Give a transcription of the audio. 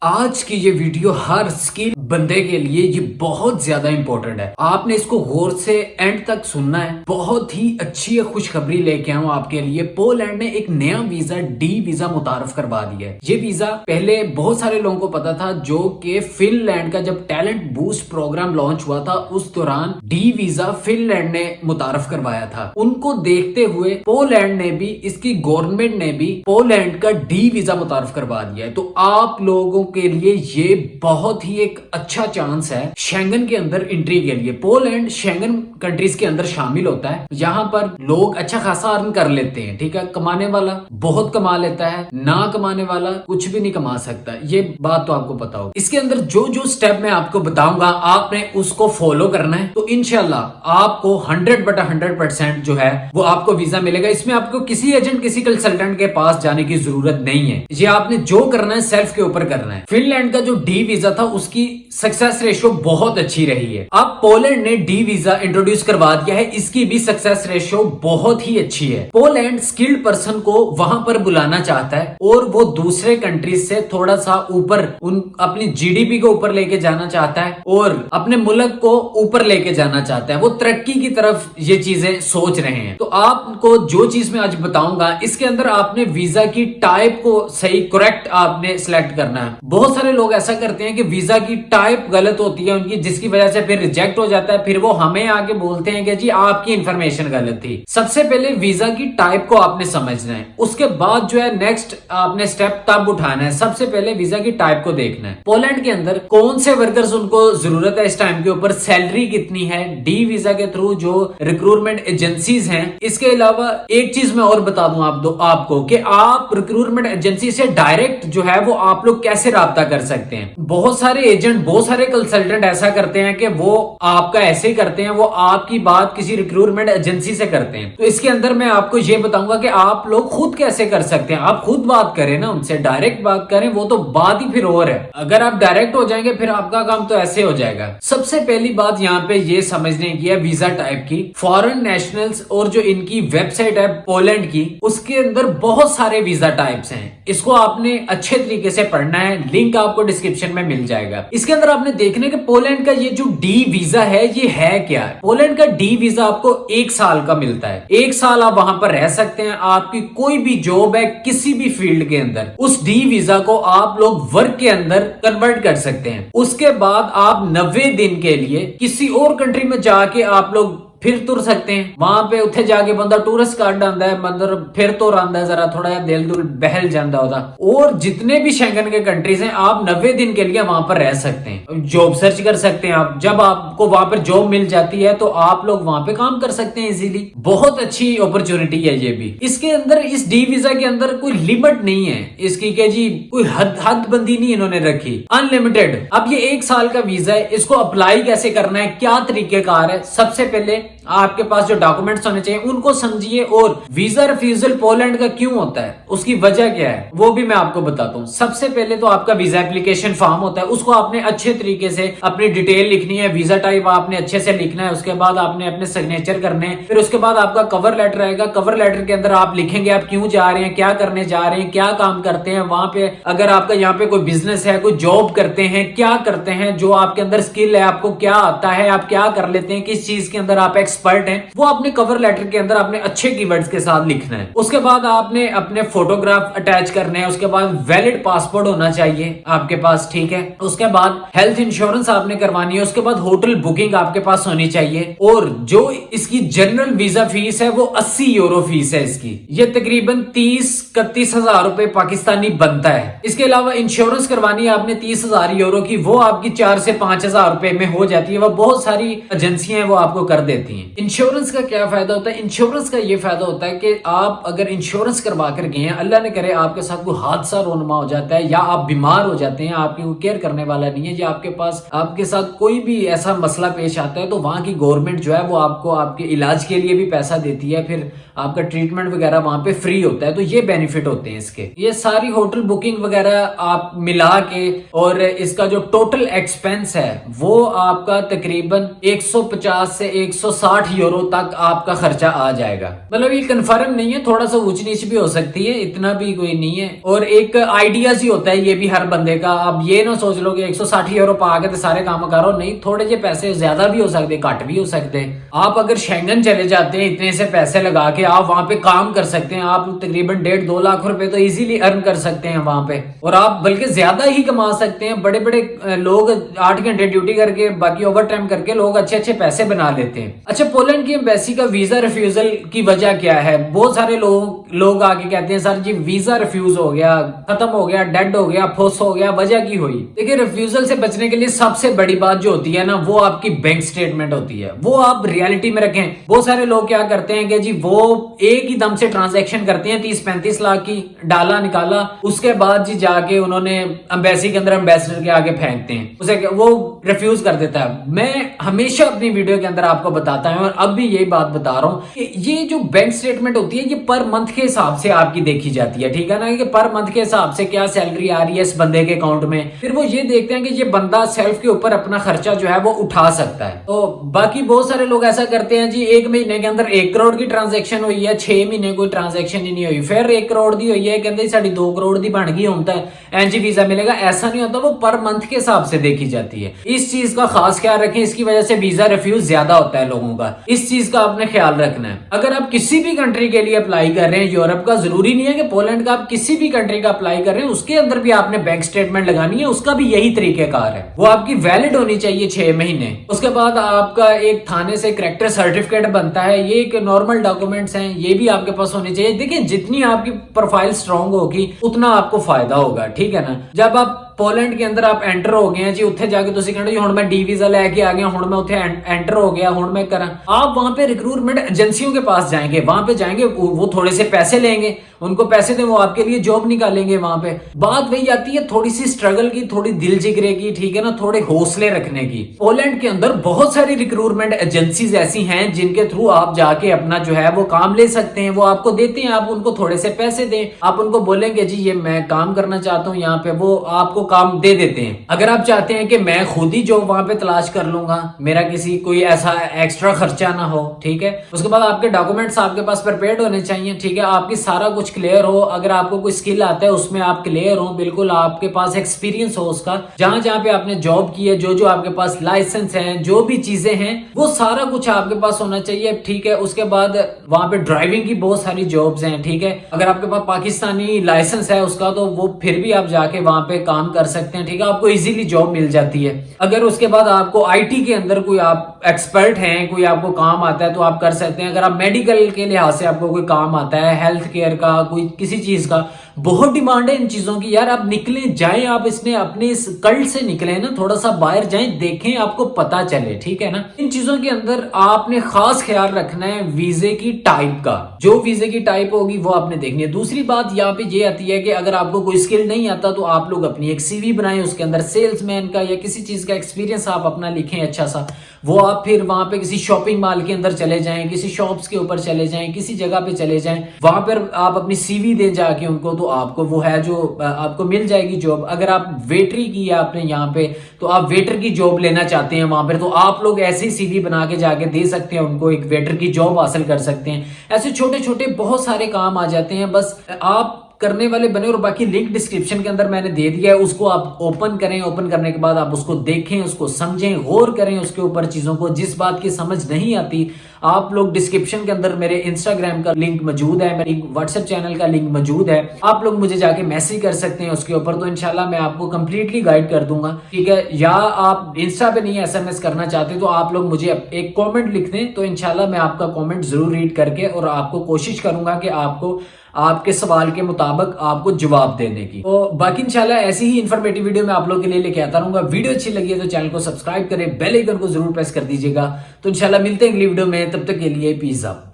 आज की ये वीडियो हर स्किल बंदे के लिए ये बहुत ज्यादा इंपॉर्टेंट है। आपने इसको गौर से एंड तक सुनना है। बहुत ही अच्छी खुशखबरी लेके आऊं आपके लिए। पोलैंड ने एक नया वीजा डी वीजा मुतारफ करवा दिया है। ये वीजा पहले बहुत सारे लोगों को पता था, जो कि फिनलैंड का जब टैलेंट बूस्ट प्रोग्राम लॉन्च हुआ था उस दौरान डी वीजा फिनलैंड ने मुतारफ करवाया था। उनको देखते हुए पोलैंड ने भी, इसकी गवर्नमेंट ने भी पोलैंड का डी वीजा मुतारफ करवा दिया है। तो आप लोगों के लिए ये बहुत ही एक अच्छा चांस है शेंगन के अंदर एंट्री के लिए। पोलैंड शेंगन कंट्रीज के अंदर शामिल होता है। यहाँ पर लोग अच्छा खासा अर्न कर लेते हैं, ठीक है। कमाने वाला बहुत कमा लेता है, ना कमाने वाला कुछ भी नहीं कमा सकता। ये बात तो आपको पता हो। इसके अंदर जो जो स्टेप मैं आपको बताऊंगा आपने उसको फॉलो करना है, तो इंशाल्लाह आपको 100/100% जो है वो आपको वीजा मिलेगा। इसमें आपको किसी एजेंट, किसी कंसल्टेंट के पास जाने की जरूरत नहीं है। ये आपने जो करना है सेल्फ के ऊपर करना है। फिनलैंड का जो डी वीजा था उसकी सक्सेस रेशियो बहुत अच्छी रही है। अब पोलैंड ने डी वीजा इंट्रोड्यूस करवा दिया है, इसकी भी सक्सेस रेशियो बहुत ही अच्छी है। पोलैंड स्किल्ड पर्सन को वहां पर बुलाना चाहता है और वो दूसरे कंट्रीज से थोड़ा सा ऊपर अपनी जीडीपी को ऊपर लेके जाना चाहता है और अपने मुल्क को ऊपर लेके जाना चाहता है। वो तरक्की की तरफ ये चीजें सोच रहे हैं। तो आपको जो चीज मैं आज बताऊंगा इसके अंदर आपने वीजा की टाइप को सही करेक्ट आपने सिलेक्ट करना है। बहुत सारे लोग ऐसा करते हैं कि वीजा की टाइप गलत होती है उनकी, जिसकी वजह से फिर रिजेक्ट हो जाता है। फिर वो हमें आके बोलते हैं कि जी आपकी इंफॉर्मेशन गलत थी। सबसे पहले वीजा की टाइप को आपने समझना है, उसके बाद जो है नेक्स्ट आपने स्टेप तब उठाना है। सबसे पहले वीजा की टाइप को देखना है। पोलैंड के अंदर कौन से वर्कर्स उनको जरूरत है इस टाइम के ऊपर, सैलरी कितनी है, डी वीजा के थ्रू जो रिक्रूटमेंट एजेंसीज हैं। इसके अलावा एक चीज मैं और बता दूं आपको कि आप रिक्रूटमेंट एजेंसी से डायरेक्ट जो है वो आप लोग कैसे राब्ता कर सकते हैं। बहुत सारे एजेंट, बहुत सारे कंसल्टेंट ऐसा करते हैं कि वो आपका ऐसे ही करते हैं, वो आपकी बात किसी रिक्रूटमेंट एजेंसी से करते हैं। तो इसके अंदर मैं आपको ये बताऊंगा कि आप लोग खुद कैसे कर सकते हैं। आप खुद बात करें ना उनसे, डायरेक्ट बात करें, वो तो बात ही फिर और है। अगर आप डायरेक्ट हो जाएंगे फिर आपका काम तो ऐसे हो जाएगा। सबसे पहली बात यहाँ पे ये समझने की है वीजा टाइप की। फॉरेन नेशनल्स और जो इनकी वेबसाइट है पोलैंड की, उसके अंदर बहुत सारे वीजा टाइप्स हैं। इसको आपने अच्छे तरीके से पढ़ना है, लिंक आपको डिस्क्रिप्शन में मिल जाएगा। इसके अंदर आपने देखने के पोलैंड का ये जो डी वीजा है ये है क्या है। पोलैंड का डी वीजा आपको 1 साल का मिलता है। 1 साल आप वहां पर रह सकते हैं। आपकी कोई भी जॉब है किसी भी फील्ड के अंदर, उस डी वीजा को आप लोग वर्क के अंदर कन्वर्ट कर सकते हैं। उसके बाद आप 90 दिन के लिए किसी और कंट्री में जाके आप लोग फिर तुर सकते हैं। वहां पे उत्थे जाके बंदा टूरिस्ट कार्ड आंदा है, मतलब फिर तुर आंदा है, जरा थोड़ा दिल दुल बहल जाता होता। और जितने भी शेंगन के कंट्रीज हैं आप 90 दिन के लिए वहां पर रह सकते हैं। जॉब सर्च कर सकते हैं आप। जब आपको वहां पर जॉब मिल जाती है तो आप लोग वहां पे काम कर सकते हैं इजीली। बहुत अच्छी अपॉर्चुनिटी है ये भी। इसके अंदर इस डी वीजा के अंदर कोई लिमिट नहीं है इसकी, के जी कोई हद बंदी नहीं इन्होंने रखी, अनलिमिटेड। अब ये 1 साल का वीजा है, इसको अप्लाई कैसे करना है, क्या तरीकेकार है। सबसे पहले आपके पास जो डॉक्यूमेंट्स होने चाहिए उनको समझिए, और वीजा रिफ्यूजल पोलैंड का क्यों होता है, उसकी वजह क्या है वो भी मैं आपको बताता हूँ। सबसे पहले तो आपका वीजा एप्लीकेशन फॉर्म होता है, उसको आपने अच्छे तरीके से अपनी डिटेल लिखनी है, वीजा टाइप आपने अच्छे से लिखना है। उसके बाद आपने अपने सिग्नेचर करने हैं। फिर उसके बाद आपका कवर लेटर आएगा। कवर लेटर के अंदर आप लिखेंगे आप क्यों जा रहे हैं, क्या करने जा रहे हैं, क्या काम करते हैं वहां पे। अगर आपका यहाँ पे कोई बिजनेस है, कोई जॉब करते हैं, क्या करते हैं, जो आपके अंदर स्किल है, आपको क्या आता है, आप क्या कर लेते हैं, किस चीज के अंदर आप एक्सपर्ट हैं, वो अपने कवर लेटर के अंदर आपने अच्छे कीवर्ड्स के साथ लिखना है। उसके बाद आपने अपने फोटोग्राफ अटैच करने हैं। उसके बाद वैलिड पासपोर्ट होना चाहिए आपके पास, ठीक है। उसके बाद हेल्थ इंश्योरेंस आपने करवानी है। उसके बाद होटल बुकिंग आपके पास होनी चाहिए। और जो इसकी जनरल वीजा फीस है वो 80 यूरो फीस है इसकी। ये तकरीबन 30-31 हजार रुपए पाकिस्तानी बनता है। इसके अलावा इंश्योरेंस करवानी है आपने 30,000 यूरो की, वो आपकी 4 से 5 हजार रुपए में हो जाती है। वो बहुत सारी एजेंसियां वो आपको कर देती हैं। इंश्योरेंस का क्या फायदा होता है, इंश्योरेंस का ये फायदा होता है कि आप अगर इंश्योरेंस करवा कर गए हैं, अल्लाह ने करे आपके साथ कोई हादसा रोनमा हो जाता है या आप बीमार हो जाते हैं, आपकी कोई केयर करने वाला नहीं है, या आपके पास आपके साथ कोई भी ऐसा मसला पेश आता है, तो वहां की गवर्नमेंट जो है वो आपको आपके इलाज के लिए भी पैसा देती है। फिर आपका ट्रीटमेंट वगैरह वहां पे फ्री होता है। तो ये बेनिफिट होते हैं इसके। ये सारी होटल बुकिंग वगैरह आप मिला के और इसका जो टोटल एक्सपेंस है वो आपका तकरीबन 150 से 160 160 यूरो तक आपका खर्चा आ जाएगा। मतलब ये कंफर्म नहीं है, थोड़ा सा ऊंच नीच भी हो सकती है, इतना भी कोई नहीं है। और एक आइडिया ही होता है ये भी हर बंदे का। अब ये ना सोच लो कि 160 यूरो पा के तो सारे काम करो, नहीं, थोड़े जे पैसे ज्यादा भी हो सकते, घट भी हो सकते। आप अगर शेंगन चले जाते हैं, इतने से पैसे लगा के आप वहां पे काम कर सकते हैं, आप तकरीबन 1.5-2 लाख रुपए तो इजीली अर्न कर सकते हैं वहां पे, और आप बल्कि ज्यादा ही कमा सकते हैं। बड़े बड़े लोग 8 घंटे ड्यूटी करके बाकी ओवर टाइम करके लोग अच्छे अच्छे पैसे बना लेते हैं। अच्छा, पोलैंड की एम्बेसी का वीजा रिफ्यूजल की वजह क्या है? बहुत सारे लोग आके कहते हैं सर जी वीजा रिफ्यूज हो गया, खत्म हो गया, डेड हो गया, फुस हो गया, वजह की हुई। देखिए, रिफ्यूजल से बचने के लिए सबसे बड़ी बात जो होती है ना, वो आपकी बैंक स्टेटमेंट होती है। वो आप रियलिटी में रखें। बहुत सारे लोग क्या करते हैं कि जी वो एक ही दम से ट्रांजैक्शन करते हैं 30-35 लाख की, डाला निकाला, उसके बाद जी जाके उन्होंने एम्बेसी के अंदर एम्बेसडर के आगे फेंकते हैं, उसे वो रिफ्यूज कर देता है। मैं हमेशा अपनी वीडियो के अंदर आपको बताता हूं और अब भी यही बात बता रहा हूं कि ये जो बैंक स्टेटमेंट होती है ये पर मंथ के हिसाब से आपकी देखी जाती है, ठीक है ना, कि पर मंथ के हिसाब से क्या सैलरी आ रही है इस बंदे के अकाउंट में। फिर वो ये देखते हैं कि ये बंदा सेल्फ के ऊपर अपना खर्चा जो है वो उठा सकता है। तो बाकी बहुत सारे लोग ऐसा करते हैं जी, 1 महीने के अंदर 1 करोड़ की ट्रांजेक्शन हुई है, 6 महीने कोई ट्रांजेक्शन ही नहीं हुई, फिर 1 करोड़ दी हुई है, कहते साड़ी 2 करोड़ दी बन गई, होता है एनजी वीजा मिलेगा, ऐसा नहीं होता। वो पर मंथ के हिसाब से देखी जाती है। इस चीज का खास ख्याल रखें, इसकी वजह से वीजा रिफ्यूज ज्यादा होता है लोगों का, इस चीज का आपने ख्याल रखना है। अगर आप किसी भी कंट्री के लिए अप्लाई कर रहे हैं, यूरोप का जरूरी नहीं है कि पोलैंड का, आप किसी भी कंट्री का अप्लाई कर रहे हैं, उसके अंदर भी आपने बैंक स्टेटमेंट लगानी है। उसका भी यही तरीकेकार है, वो आपकी वैलिड होनी चाहिए 6 महीने। उसके बाद आपका एक थाने से करेक्टर सर्टिफिकेट बनता है, ये एक नॉर्मल डॉक्यूमेंट्स हैं, ये भी आपके पास होने चाहिए। देखिए, जितनी आपकी प्रोफाइल स्ट्रांग होगी उतना आपको फायदा होगा, ठीक है ना। जब आप पोलैंड के अंदर आप एंटर हो गए हैं जी, उत्थे जाके तुसी कहना जी हुण मैं डी वीजा लेके आ गया, हुण मैं उत्थे एंटर हो गया, हुण मैं करा, आप वहां पे रिक्रूटमेंट एजेंसियों के पास जाएंगे, वहां पे जाएंगे, वो थोड़े से पैसे लेंगे, उनको पैसे दें, वो आपके लिए जॉब निकालेंगे वहां पे। बात वही आती है थोड़ी सी स्ट्रगल की, थोड़ी दिल जिगरे की, ठीक है ना, थोड़े हौसले रखने की। पोलैंड के अंदर बहुत सारी रिक्रूटमेंट एजेंसीज ऐसी हैं जिनके थ्रू आप जाके अपना जो है वो काम ले सकते हैं। वो आपको देते हैं, आप उनको थोड़े से पैसे दें, आप उनको बोलेंगे जी ये मैं काम करना चाहता हूँ यहाँ पे, वो आपको काम दे देते हैं। अगर आप चाहते हैं कि मैं खुद ही जॉब वहां पे तलाश कर लूंगा, मेरा किसी कोई ऐसा एक्स्ट्रा खर्चा ना हो, ठीक है, उसके बाद आपके डॉक्यूमेंट्स आपके पास प्रिपेयर्ड होने चाहिए, ठीक है, आपकी सारा कुछ क्लियर हो। अगर आपको कोई स्किल आता है उसमें आप क्लियर हो, बिल्कुल आपके पास एक्सपीरियंस हो उसका, जहां जहां पे आपने जॉब की है, जो जो आपके पास लाइसेंस है, जो भी चीजें हैं, वो सारा कुछ आपके पास होना चाहिए, ठीक है। उसके बाद वहां पे ड्राइविंग की बहुत सारी जॉब्स हैं, ठीक है। अगर आपके पास पाकिस्तानी लाइसेंस है उसका, तो वो फिर भी आप जाके वहां पे काम कर सकते हैं, ठीक है, आपको इजीली जॉब मिल जाती है। अगर उसके बाद आपको आईटी के अंदर कोई आप एक्सपर्ट हैं, कोई आपको काम आता है तो आप कर सकते हैं। अगर आप मेडिकल के लिहाज से आपको कोई काम आता है, हेल्थ केयर का, कोई किसी चीज का, बहुत डिमांड है इन चीजों की यार। आप निकले जाएं, आप इसने अपने इस कल्ट से निकले ना, थोड़ा सा बाहर जाएं, देखें, आपको पता चले, ठीक है ना। इन चीजों के अंदर आपने खास ख्याल रखना है वीजे की टाइप का, जो वीजे की टाइप होगी वो आपने देखनी है। दूसरी बात यहाँ पे ये आती है कि अगर आपको कोई स्किल नहीं आता तो आप लोग अपनी एक सीवी बनाएं, उसके अंदर सेल्समैन का या किसी चीज का एक्सपीरियंस आप अपना लिखें अच्छा सा, वो आप फिर वहां पे किसी शॉपिंग मॉल के अंदर चले जाएं, किसी शॉप्स के ऊपर चले जाएं, किसी जगह पे चले जाएं, वहां पर आप अपनी सीवी दें जाके उनको, तो आपको वो है जो आपको मिल जाएगी जॉब। अगर आप वेटरी की है आपने यहाँ पे, तो आप वेटर की जॉब लेना चाहते हैं वहां पर, तो आप लोग ऐसे ही सीवी बना के जाके दे सकते हैं उनको, एक वेटर की जॉब हासिल कर सकते हैं। ऐसे छोटे छोटे बहुत सारे काम आ जाते हैं, बस आप करने वाले बने। और बाकी लिंक डिस्क्रिप्शन के अंदर मैंने दे दिया है, उसको आप ओपन करें, ओपन करने के बाद आप उसको देखें, उसको समझें, गौर करें उसके ऊपर चीजों को। जिस बात की समझ नहीं आती, आप लोग डिस्क्रिप्शन के अंदर मेरे इंस्टाग्राम का लिंक मौजूद है, मेरी व्हाट्सएप चैनल का लिंक मौजूद है, आप लोग मुझे जाके मैसेज कर सकते हैं उसके ऊपर, तो इंशाल्लाह मैं आपको कंप्लीटली गाइड कर दूंगा, ठीक है। या आप इंस्टा पे नहीं एसएमएस करना चाहते तो आप लोग मुझे एक कॉमेंट लिख दें, तो इंशाल्लाह मैं आपका कॉमेंट जरूर रीड करके और आपको कोशिश करूंगा कि आपको आपके सवाल के मुताबिक आपको जवाब देने की। तो बाकी इंशाल्लाह ऐसी ही इंफॉर्मेटिव वीडियो मैं आप लोगों के लिए लेके आता रहूंगा। वीडियो अच्छी लगी है तो चैनल को सब्सक्राइब करें, बेल आइकन को जरूर प्रेस कर दीजिएगा। तो इंशाल्लाह मिलते हैं अगली वीडियो में, तब तक के लिए पीस आउट।